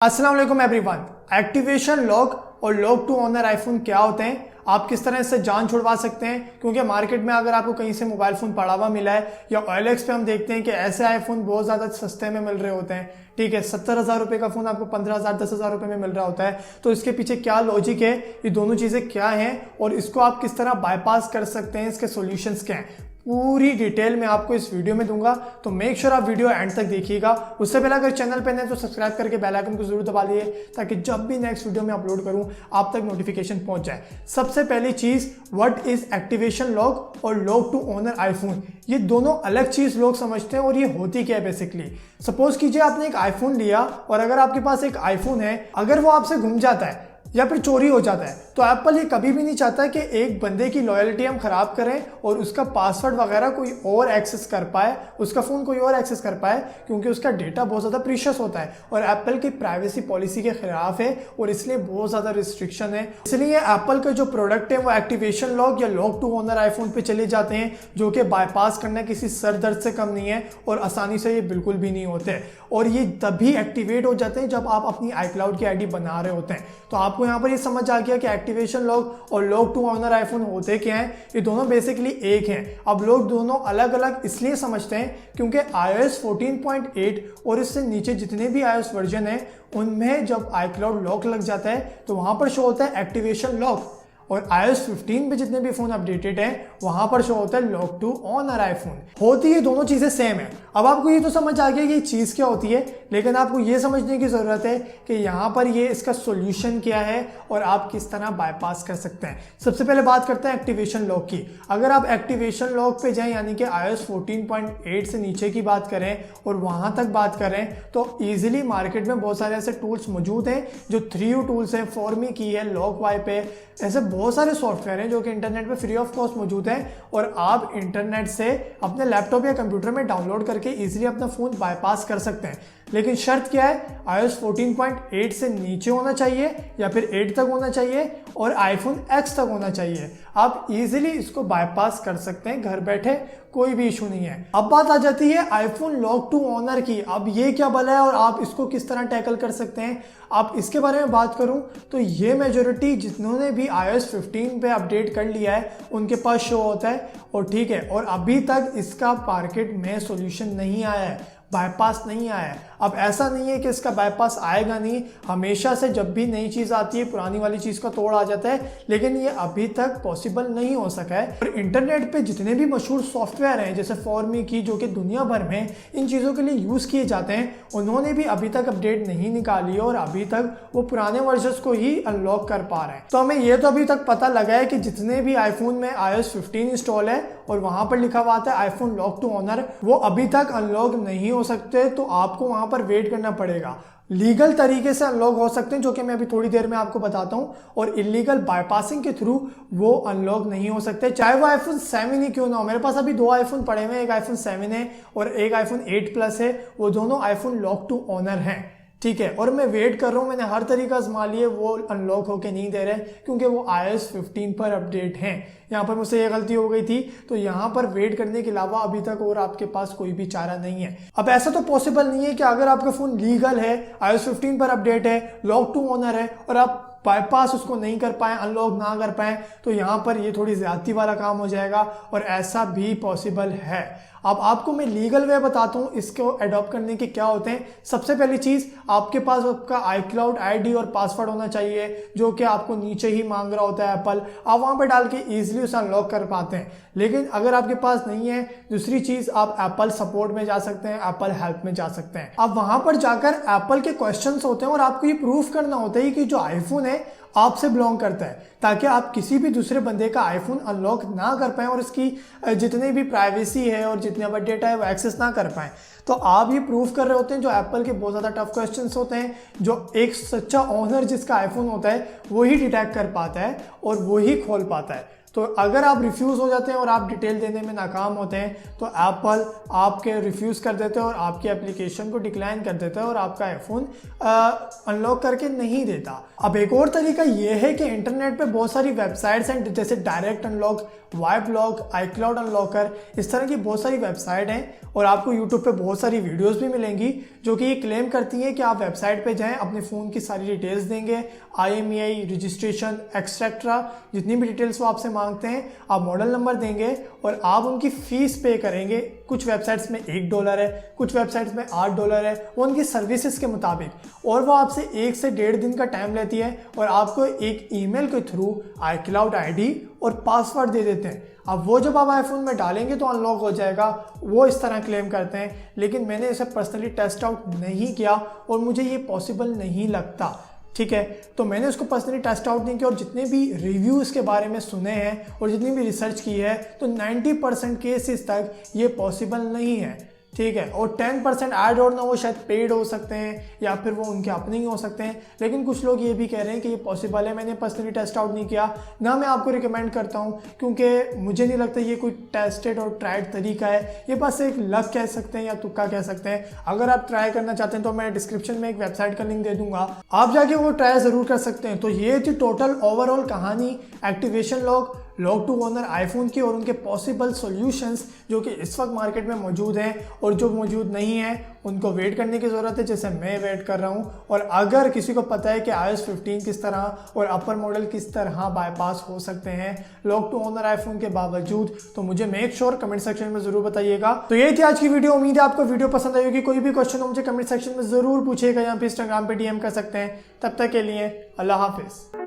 अस्सलाम वालेकुम everyone. Activation lock और लॉक टू ऑनर आईफोन क्या होते हैं, आप किस तरह इससे जान छुड़वा सकते हैं, क्योंकि मार्केट में अगर आपको कहीं से मोबाइल फ़ोन पड़ा हुआ मिला है या OLX पे हम देखते हैं कि ऐसे आईफोन बहुत ज़्यादा सस्ते में मिल रहे होते हैं। ठीक है, 70,000 रुपये का फ़ोन आपको 15,000 10,000 रुपये में मिल रहा होता है। तो इसके पीछे क्या लॉजिक है, ये दोनों चीज़ें क्या हैं और इसको आप किस तरह बाईपास कर सकते हैं, इसके सॉल्यूशंस क्या हैं, पूरी डिटेल में आपको इस वीडियो में दूंगा। तो मेक श्योर आप वीडियो एंड तक देखिएगा। उससे पहले अगर चैनल पे नए तो सब्सक्राइब करके बेल आइकन को जरूर दबा लीजिए, ताकि जब भी नेक्स्ट वीडियो में अपलोड करूं आप तक नोटिफिकेशन पहुंच जाए। सबसे पहली चीज, व्हाट इज एक्टिवेशन लॉक और लॉक टू ऑनर आईफोन, ये दोनों अलग चीज लोग समझते हैं। और ये होती क्या है बेसिकली, सपोज कीजिए आपने एक आईफोन लिया और अगर आपके पास एक आईफोन है, अगर वो आपसे गुम जाता है या फिर चोरी हो जाता है, तो एप्पल ये कभी भी नहीं चाहता कि एक बंदे की लॉयल्टी हम खराब करें और उसका पासवर्ड वगैरह कोई और एक्सेस कर पाए, उसका फ़ोन कोई और एक्सेस कर पाए, क्योंकि उसका डेटा बहुत ज़्यादा प्रीशियस होता है और एप्पल की प्राइवेसी पॉलिसी के खिलाफ है और इसलिए बहुत ज़्यादा रिस्ट्रिक्शन है। इसलिए एप्पल के जो प्रोडक्ट है वो एक्टिवेशन लॉक या लॉक टू ऑनर आईफोन पे चले जाते हैं, जो कि बाईपास करना किसी सर दर्द से कम नहीं है और आसानी से ये बिल्कुल भी नहीं होते। और ये तभी एक्टिवेट हो जाते हैं जब आप अपनी iCloud की आईडी बना रहे होते हैं। तो आपको यहाँ पर ये समझ आ गया कि एक्टिवेशन लॉक और लॉक टू ऑनर आईफोन होते क्या हैं। ये दोनों बेसिकली एक हैं। अब लोग दोनों अलग अलग इसलिए समझते हैं क्योंकि iOS 14.8 और इससे नीचे जितने भी iOS वर्जन है उनमें जब iCloud लॉक लग जाता है तो वहां पर शो होता है एक्टिवेशन लॉक, और iOS 15 पे जितने भी फोन अपडेटेड हैं वहां पर शो होता है लॉक टू ऑनर आईफोन। होती है दोनों चीजें सेम है। अब आपको ये तो समझ आ गया कि ये चीज क्या होती है, लेकिन आपको ये समझने की जरूरत है कि यहाँ पर ये इसका सॉल्यूशन क्या है और आप किस तरह बाईपास कर सकते हैं। सबसे पहले बात करते हैं एक्टिवेशन लॉक की। अगर आप एक्टिवेशन लॉक पे जाएं, यानी कि iOS 14.8 से नीचे की बात करें और वहां तक बात करें, तो ईजिली मार्केट में बहुत सारे ऐसे टूल्स मौजूद हैं जो 3U टूल्स हैं, फॉर्मी की है, लॉकवाइप है, ऐसे बहुत सारे सॉफ्टवेयर हैं जो कि इंटरनेट पे फ्री ऑफ कॉस्ट मौजूद हैं और आप इंटरनेट से अपने लैपटॉप या कंप्यूटर में डाउनलोड करके इजीली अपना फ़ोन बाईपास कर सकते हैं। लेकिन शर्त क्या है, iOS 14.8 से नीचे होना चाहिए या फिर 8 तक होना चाहिए और iPhone X तक होना चाहिए। आप इजीली इसको बाईपास कर सकते हैं घर बैठे, कोई भी इशू नहीं है। अब बात आ जाती है आईफोन लॉक टू ऑनर की। अब ये क्या भला है और आप इसको किस तरह टैकल कर सकते हैं। आप इसके बारे में बात करूं तो ये मेजॉरिटी जिन्होंने भी iOS 15 पे अपडेट कर लिया है उनके पास शो होता है और ठीक है, और अभी तक इसका मार्केट में सॉल्यूशन नहीं आया है, बाईपास नहीं आया है। अब ऐसा नहीं है कि इसका बाईपास आएगा नहीं, हमेशा से जब भी नई चीज़ आती है पुरानी वाली चीज़ का तोड़ आ जाता है, लेकिन ये अभी तक पॉसिबल नहीं हो सका है। और इंटरनेट पे जितने भी मशहूर सॉफ्टवेयर हैं जैसे फॉर्मी की, जो कि दुनिया भर में इन चीज़ों के लिए यूज़ किए जाते हैं, उन्होंने भी अभी तक अपडेट नहीं निकाली और अभी तक वो पुराने वर्जन को ही अनलॉक कर पा रहे हैं। तो हमें ये तो अभी तक पता लगा है कि जितने भी आईफोन में iOS 15 इंस्टॉल है और वहां पर लिखा हुआ आता है आईफोन लॉक टू ऑनर, वो अभी तक अनलॉक नहीं हो सकते। तो आपको वहां पर वेट करना पड़ेगा। लीगल तरीके से अनलॉक हो सकते हैं, जो कि मैं अभी थोड़ी देर में आपको बताता हूं, और इलीगल बाईपासिंग के थ्रू वो अनलॉक नहीं हो सकते, चाहे वो आईफोन 7 ही क्यों ना हो। मेरे पास अभी 2 आईफोन पड़े हुए हैं, एक आईफोन 7 है और एक आईफोन 8 प्लस है। वो दोनों आईफोन लॉक टू ऑनर हैं, ठीक है, और मैं वेट कर रहा हूँ। मैंने हर तरीका आजमा लिए, वो अनलॉक होके नहीं दे रहे क्योंकि वो iOS 15 पर अपडेट हैं। यहाँ पर मुझसे ये गलती हो गई थी, तो यहाँ पर वेट करने के अलावा अभी तक और आपके पास कोई भी चारा नहीं है। अब ऐसा तो पॉसिबल नहीं है कि अगर आपका फोन लीगल है, iOS 15 पर अपडेट है, लॉक टू ऑनर है और आप बाईपास उसको नहीं कर पाए, अनलॉक ना कर पाए, तो यहाँ पर ये थोड़ी ज्यादती वाला काम हो जाएगा और ऐसा भी पॉसिबल है। अब आपको मैं लीगल वे बताता हूँ इसको अडॉप्ट करने के क्या होते हैं। सबसे पहली चीज, आपके पास आपका iCloud आईडी और पासवर्ड होना चाहिए, जो कि आपको नीचे ही मांग रहा होता है एप्पल। आप वहां पे डाल के इजीली उसे अनलॉक कर पाते हैं। लेकिन अगर आपके पास नहीं है, दूसरी चीज आप एप्पल सपोर्ट में जा सकते हैं, एप्पल हेल्प में जा सकते हैं। अब वहां पर जाकर एप्पल के क्वेश्चंस होते हैं और आपको ये प्रूफ करना होता है कि जो आईफोन है आपसे बिलोंग करता है, ताकि आप किसी भी दूसरे बंदे का आईफोन अनलॉक ना कर पाए और इसकी जितनी भी प्राइवेसी है और जितने बड़ा डेटा है वो एक्सेस ना कर पाए। तो आप ये प्रूफ कर रहे होते हैं। जो एप्पल के बहुत ज़्यादा टफ क्वेश्चंस होते हैं, जो एक सच्चा ओनर जिसका आईफोन होता है वो ही डिटेक्ट कर पाता है और वो ही खोल पाता है। तो अगर आप रिफ्यूज़ हो जाते हैं और आप डिटेल देने में नाकाम होते हैं तो एप्पल आपके रिफ्यूज़ कर देते हैं और आपकी एप्लीकेशन को डिक्लाइन कर देता है और आपका आईफोन अनलॉक करके नहीं देता। अब एक और तरीका ये है कि इंटरनेट पे बहुत सारी वेबसाइट्स हैं, जैसे direct unlock, wipe lock, iCloud unlocker, इस तरह की बहुत सारी वेबसाइट हैं और आपको यूट्यूब पे बहुत सारी वीडियोस भी मिलेंगी जो कि ये क्लेम करती हैं कि आप वेबसाइट पे जाएं, अपने फ़ोन की सारी डिटेल्स देंगे, IMEI रजिस्ट्रेशन एक्सेट्रा जितनी भी डिटेल्स वो आपसे मांगते हैं, आप मॉडल नंबर देंगे और आप उनकी फ़ीस पे करेंगे। कुछ वेबसाइट्स में $1 है, कुछ वेबसाइट्स में $8 है, वो उनकी सर्विसेज के मुताबिक, और वो आपसे 1 से 1.5 दिन का टाइम लेती है और आपको एक ईमेल के थ्रू iCloud ID और पासवर्ड दे देते हैं। अब वो जब आप आईफोन में डालेंगे तो अनलॉक हो जाएगा, वो इस तरह क्लेम करते हैं, लेकिन मैंने इसे पर्सनली टेस्ट आउट नहीं किया और मुझे ये पॉसिबल नहीं लगता। ठीक है, तो मैंने उसको पर्सनली टेस्ट आउट नहीं किया और जितने भी रिव्यूज़ के बारे में सुने हैं और जितनी भी रिसर्च की है तो 90% केसेस तक ये पॉसिबल नहीं है। ठीक है, और 10% ऐड और ना वो शायद पेड हो सकते हैं या फिर वो उनके अपने ही हो सकते हैं, लेकिन कुछ लोग ये भी कह रहे हैं कि ये पॉसिबल है। मैंने पर्सनली टेस्ट आउट नहीं किया, ना मैं आपको रिकमेंड करता हूँ, क्योंकि मुझे नहीं लगता ये कोई टेस्टेड और ट्राइड तरीका है। ये बस एक लक कह सकते हैं या तुक्का कह सकते हैं। अगर आप ट्राई करना चाहते हैं तो मैं डिस्क्रिप्शन में एक वेबसाइट का लिंक दे दूंगा, आप जाके वो ट्राई ज़रूर कर सकते हैं। तो ये थी टोटल ओवरऑल कहानी activation lock to owner iPhone की और उनके पॉसिबल सॉल्यूशंस जो कि इस वक्त मार्केट में मौजूद हैं, और जो मौजूद नहीं है उनको वेट करने की ज़रूरत है, जैसे मैं वेट कर रहा हूं। और अगर किसी को पता है कि iOS 15 किस तरह और अपर मॉडल किस तरह बाईपास हो सकते हैं लॉक टू ओनर आईफोन के बावजूद, तो मुझे मेक श्योर कमेंट सेक्शन में ज़रूर बताइएगा। तो ये थी आज की वीडियो, उम्मीद है आपको वीडियो पसंद आई होगी। कोई भी क्वेश्चन हो मुझे कमेंट सेक्शन में ज़रूर पूछिएगा या फिर इंस्टाग्राम पर DM कर सकते हैं। तब तक के लिए अल्लाह हाफिज़।